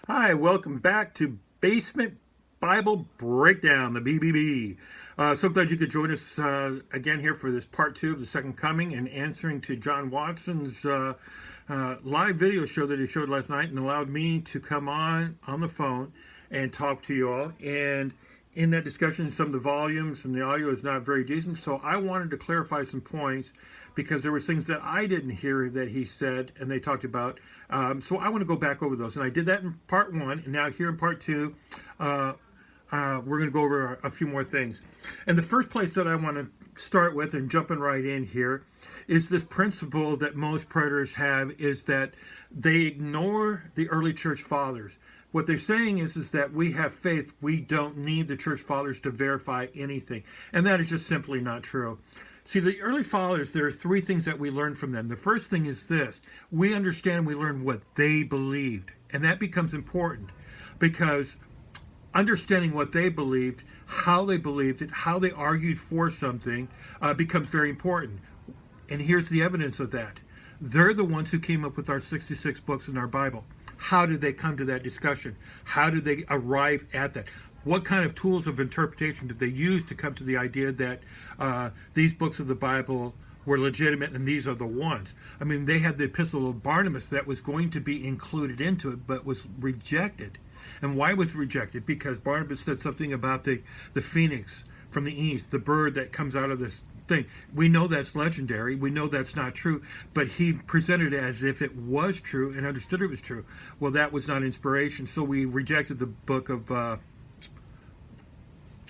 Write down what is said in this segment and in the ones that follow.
Hi, welcome back to Basement Bible Breakdown, the BBB. So glad you could join us again here for this part two of the Second Coming and answering to John Watson's live video show that he showed last night and allowed me to come on the phone and talk to you all. And in that discussion, some of the volumes and the audio is not very decent, so I wanted to clarify some points because there were things that I didn't hear that he said and they talked about. So I want to go back over those, and I did that in part one, and now here in part two, we're going to go over a few more things. And the first place that I want to start with, and jumping right in here, is this principle that most predators have, is that they ignore the early church fathers. What they're saying is that we have faith. We don't need the church fathers to verify anything. And that is just simply not true. See, the early fathers, there are three things that we learn from them. The first thing is this. We understand, we learn what they believed. And that becomes important because understanding what they believed, how they believed it, how they argued for something becomes very important. And here's the evidence of that. They're the ones who came up with our 66 books in our Bible. How did they come to that discussion? How did they arrive at that? What kind of tools of interpretation did they use to come to the idea that these books of the Bible were legitimate and these are the ones? I mean, they had the Epistle of Barnabas that was going to be included into it, but was rejected. And why was it rejected? Because Barnabas said something about the phoenix from the east, the bird that comes out of this thing. We know that's legendary. We know that's not true, but he presented it as if it was true and understood it was true. Well, that was not inspiration, so we rejected the book of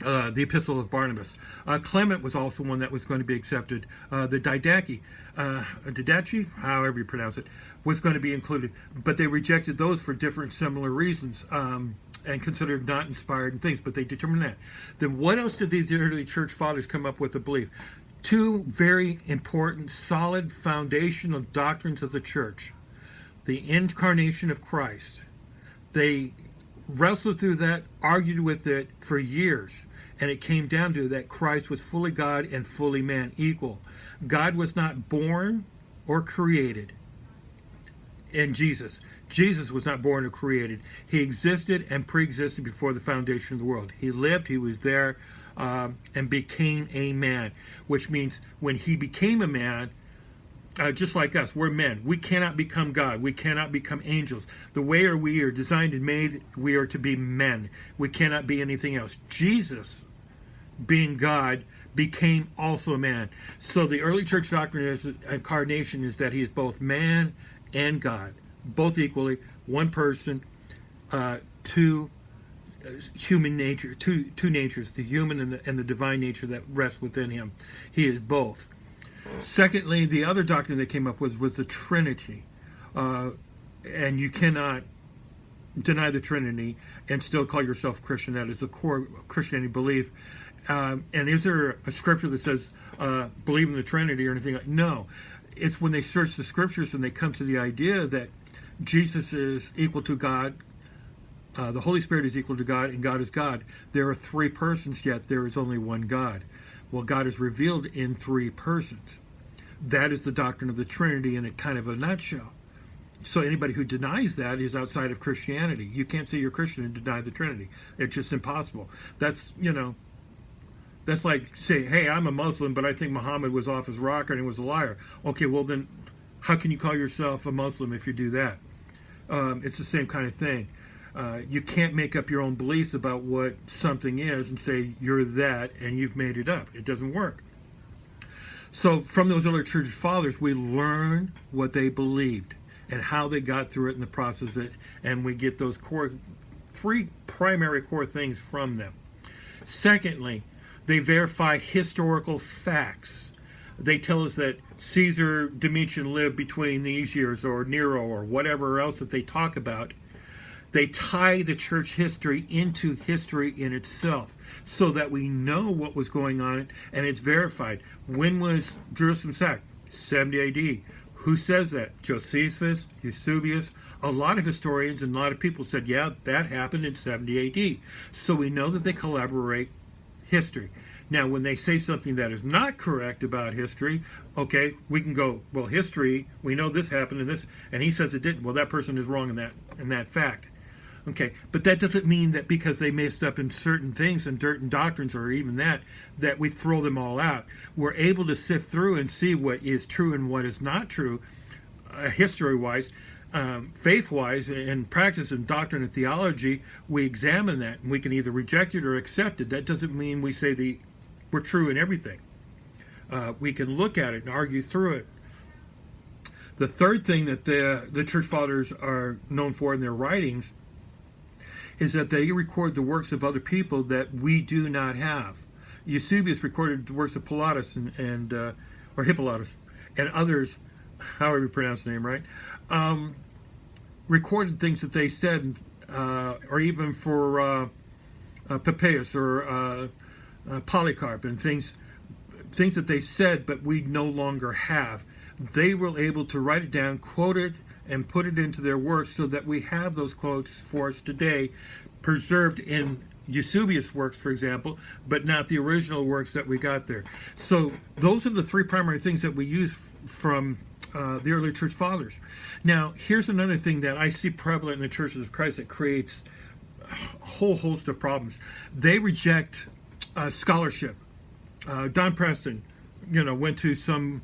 the Epistle of Barnabas. Clement was also one that was going to be accepted. The Didache, however you pronounce it, was going to be included, but they rejected those for different similar reasons and considered not inspired and things, but they determined that. Then what else did these early church fathers come up with a belief? Two very important, solid, foundational doctrines of the church. The incarnation of Christ. They wrestled through that, argued with it for years, and it came down to that Christ was fully God and fully man, equal. God was not born or created in Jesus. Jesus was not born or created. He existed and pre-existed before the foundation of the world. He lived, he was there, and became a man, which means when he became a man, just like us, we're men. We cannot become God. We cannot become angels. The way we are designed and made, we are to be men. We cannot be anything else. Jesus, being God, became also a man. So the early church doctrine is incarnation is that he is both man and God, both equally, one person, two human nature, two natures, the human and the divine nature that rests within him. He is both. Secondly, the other doctrine they came up with was the Trinity. And you cannot deny the Trinity and still call yourself Christian. That is the core Christianity belief. And is there a scripture that says believe in the Trinity or anything like that? No. It's when they search the scriptures and they come to the idea that Jesus is equal to God, the Holy Spirit is equal to God, and God is God. There are three persons, yet there is only one God. Well, God is revealed in three persons. That is the doctrine of the Trinity in a kind of a nutshell. So anybody who denies that is outside of Christianity. You can't say you're Christian and deny the Trinity. It's just impossible. That's like say, hey, I'm a Muslim, but I think Muhammad was off his rocker and he was a liar. Okay, well then, how can you call yourself a Muslim if you do that? It's the same kind of thing. You can't make up your own beliefs about what something is and say you're that and you've made it up. It doesn't work. So from those early church fathers, we learn what they believed and how they got through it in the process of it, and we get those three primary core things from them. Secondly, they verify historical facts. They tell us that Caesar Domitian lived between these years, or Nero, or whatever else that they talk about. They tie the church history into history in itself so that we know what was going on and it's verified. When was Jerusalem sacked? 70 AD. Who says that? Josephus, Eusebius. A lot of historians and a lot of people said, yeah, that happened in 70 AD. So we know that they collaborate history. Now, when they say something that is not correct about history, okay, we can go, well, history, we know this happened and this, and he says it didn't. Well, that person is wrong in that fact. Okay, but that doesn't mean that because they messed up in certain things and certain doctrines or even that we throw them all out. We're able to sift through and see what is true and what is not true, history-wise, faith-wise, and practice and doctrine and theology. We examine that, and we can either reject it or accept it. That doesn't mean we say we're true in everything. We can look at it and argue through it. The third thing that the church fathers are known for in their writings is that they record the works of other people that we do not have. Eusebius recorded the works of Pilatus or Hippolytus and others, however you pronounce the name, right? Recorded things that they said, or even for Papias or Polycarp, and things that they said but we no longer have. They were able to write it down, quote it, and put it into their works so that we have those quotes for us today, preserved in Eusebius' works, for example, but not the original works that we got there. So those are the three primary things that we use from the early church fathers. Now, here's another thing that I see prevalent in the churches of Christ that creates a whole host of problems. They reject scholarship. Don Preston, went to some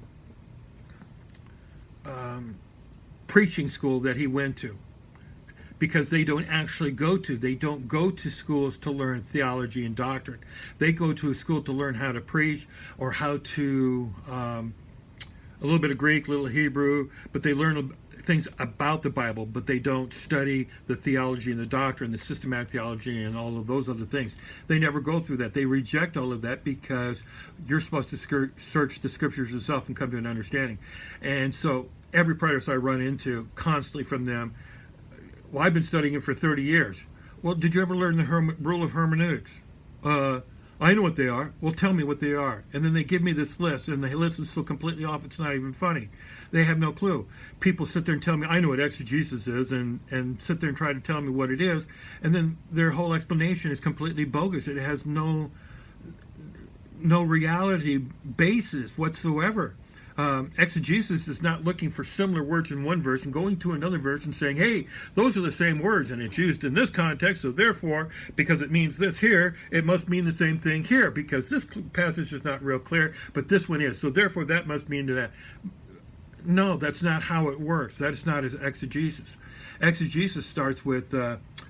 preaching school that he went to, because they don't go to schools to learn theology and doctrine. They go to a school to learn how to preach, or how to a little bit of Greek, a little Hebrew, but they learn things about the Bible, but they don't study the theology and the doctrine, the systematic theology and all of those other things. They never go through that. They reject all of that because you're supposed to search the scriptures yourself and come to an understanding. And so every preterist I run into constantly from them, well, I've been studying it for 30 years. Well, did you ever learn the rule of hermeneutics? I know what they are. Well, tell me what they are. And then they give me this list, and the list is so completely off, it's not even funny. They have no clue. People sit there and tell me, I know what exegesis is, and sit there and try to tell me what it is, and then their whole explanation is completely bogus. It has no reality basis whatsoever. Exegesis is not looking for similar words in one verse and going to another verse and saying, hey, those are the same words and it's used in this context, so therefore, because it means this here, it must mean the same thing here, because this passage is not real clear, but this one is, so therefore that must mean to that. No, that's not how it works. That is not exegesis. Exegesis starts with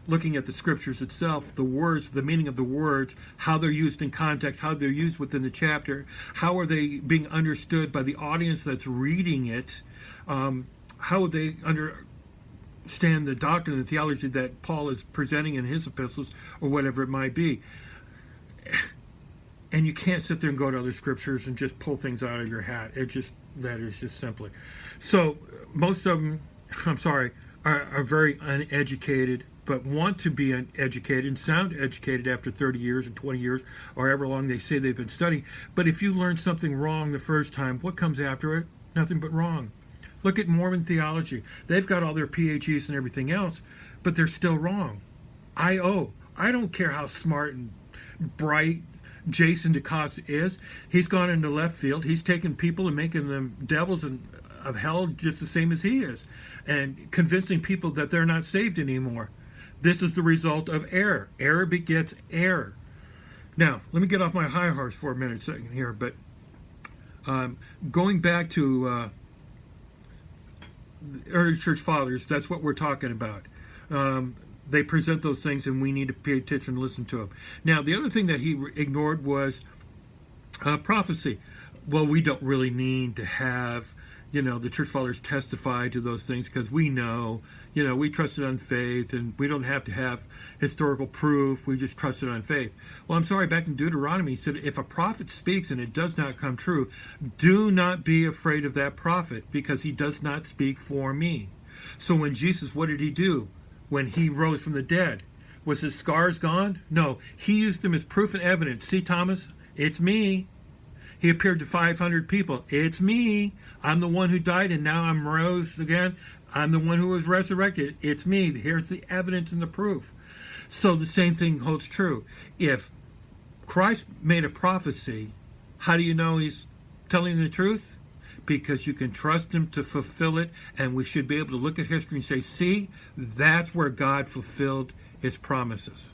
looking at the scriptures itself, the words, the meaning of the words, how they're used in context, how they're used within the chapter, how are they being understood by the audience that's reading it, how would they understand the doctrine and the theology that Paul is presenting in his epistles, or whatever it might be. And you can't sit there and go to other scriptures and just pull things out of your hat. That is just simply. So most of them, are very uneducated, but want to be educated and sound educated after 30 years and 20 years, or however long they say they've been studying. But if you learn something wrong the first time, what comes after it? Nothing but wrong. Look at Mormon theology. They've got all their PhDs and everything else, but they're still wrong. I don't care how smart and bright Jason DeCosta is. He's gone into left field. He's taken people and making them devils of hell just the same as he is, and convincing people that they're not saved anymore. This is the result of error. Error begets error. Now, let me get off my high horse for a second here, but going back to the early church fathers, that's what we're talking about. They present those things, and we need to pay attention and listen to them. Now, the other thing that he ignored was prophecy. Well, we don't really need to have, the church fathers testify to those things, because we know, we trusted on faith, and we don't have to have historical proof. We just trusted on faith. Well, I'm sorry, back in Deuteronomy, he said, if a prophet speaks and it does not come true, do not be afraid of that prophet, because he does not speak for me. So when Jesus, what did he do? When he rose from the dead, was his scars gone? No, he used them as proof and evidence. See, Thomas, it's me. He appeared to 500 people. It's me. I'm the one who died, and now I'm rose again. I'm the one who was resurrected. It's me. Here's the evidence and the proof. So the same thing holds true. If Christ made a prophecy, how do you know he's telling the truth? Because you can trust him to fulfill it, and we should be able to look at history and say, see, that's where God fulfilled his promises.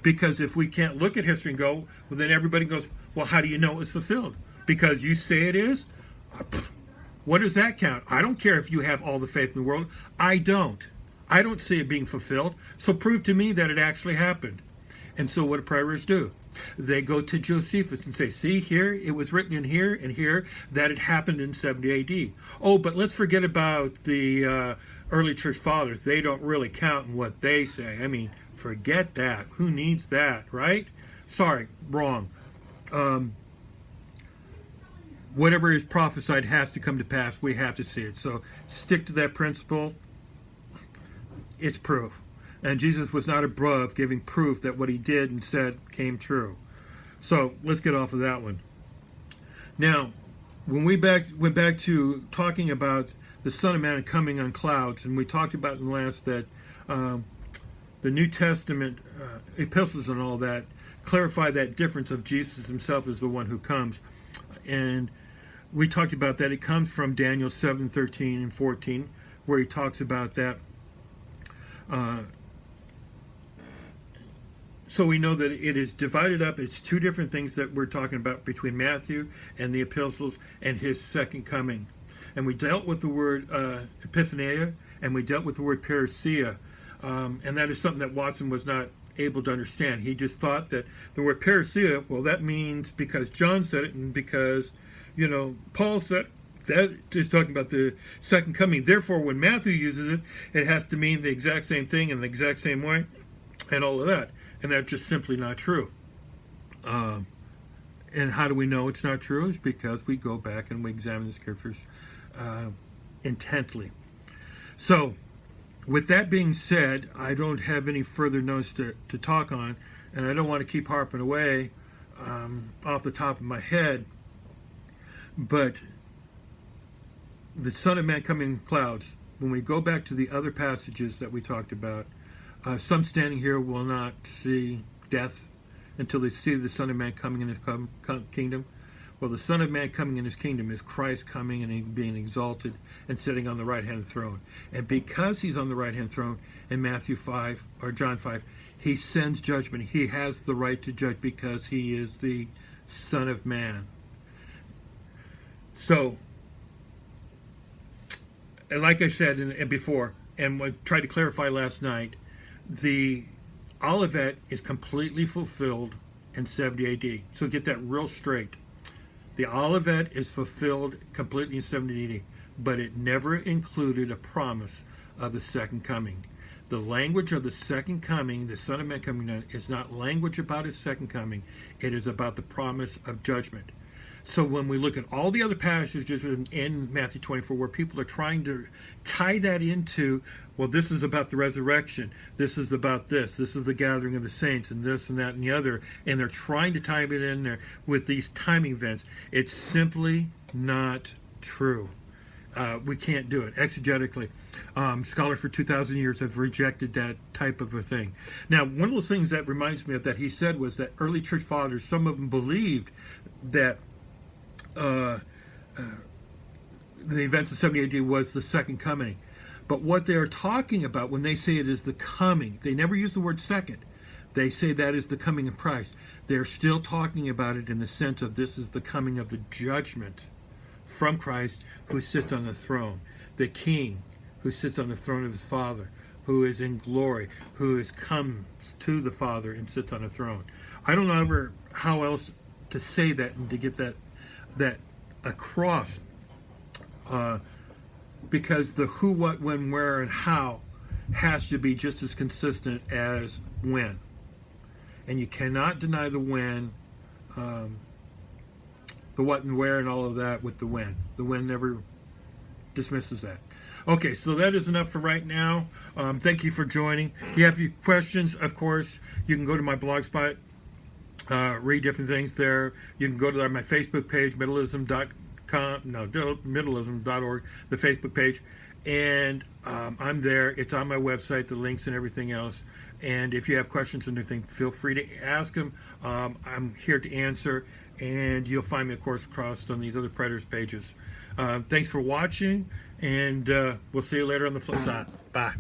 Because if we can't look at history and go, well, then everybody goes, well, how do you know it was fulfilled? Because you say it is? What does that count? I don't care if you have all the faith in the world. I don't. I don't see it being fulfilled. So prove to me that it actually happened. And so what do praetors do? They go to Josephus and say, see, here, it was written in here and here that it happened in 70 AD. Oh, but let's forget about the early church fathers. They don't really count in what they say. I mean, forget that. Who needs that, right? Sorry, wrong. Whatever is prophesied has to come to pass. We have to see it. So stick to that principle. It's proof. And Jesus was not above giving proof that what he did and said came true. So let's get off of that one. Now, when we went back to talking about the Son of Man coming on clouds, and we talked about in the last that the New Testament epistles and all that clarify that difference of Jesus himself as the one who comes. And we talked about that. It comes from Daniel 7:13 and 14, where he talks about that. So we know that it is divided up. It's two different things that we're talking about between Matthew and the epistles and his second coming. And we dealt with the word epiphaneia, and we dealt with the word parousia. And that is something that Watson was not able to understand. He just thought that the word parousia, well, that means because John said it and because, Paul said that is talking about the second coming. Therefore, when Matthew uses it, it has to mean the exact same thing in the exact same way and all of that. And that's just simply not true. And how do we know it's not true? It's because we go back and we examine the scriptures intently. So, with that being said, I don't have any further notes to talk on, and I don't want to keep harping away off the top of my head, but the Son of Man coming in clouds, when we go back to the other passages that we talked about, some standing here will not see death until they see the Son of Man coming in his kingdom. Well, the Son of Man coming in his kingdom is Christ coming and being exalted and sitting on the right-hand throne. And because he's on the right-hand throne in Matthew 5 or John 5, he sends judgment. He has the right to judge because he is the Son of Man. So, and like I said and before, and I tried to clarify last night, the Olivet is completely fulfilled in 70 AD. So get that real straight. The Olivet is fulfilled completely in 70 AD, but it never included a promise of the second coming. The language of the second coming, the Son of Man coming down, is not language about his second coming. It is about the promise of judgment. So when we look at all the other passages in Matthew 24 where people are trying to tie that into, well, this is about the resurrection, this is about this is the gathering of the saints, and this and that and the other, and they're trying to tie it in there with these timing events, it's simply not true. We can't do it exegetically. Scholars for 2,000 years have rejected that type of a thing. Now, one of those things that reminds me of that he said was that early church fathers, some of them believed that the events of 70 AD was the second coming. But what they're talking about when they say it is the coming, they never use the word second. They say that is the coming of Christ. They're still talking about it in the sense of this is the coming of the judgment from Christ who sits on the throne. The King who sits on the throne of his Father, who is in glory, who comes to the Father and sits on a throne. I don't know ever how else to say that and to get that across, because the who, what, when, where, and how has to be just as consistent as when. And you cannot deny the when, the what and where and all of that with the when. The when never dismisses that. Okay, so that is enough for right now. Thank you for joining. If you have any questions, of course, you can go to my blog spot. Read different things there. You can go to my Facebook page, middleism.org, the Facebook page, and I'm there. It's on my website, the links and everything else. And if you have questions or anything, feel free to ask them. I'm here to answer, and you'll find me, of course, across on these other Predators pages. Thanks for watching, and we'll see you later on the flip side. Bye.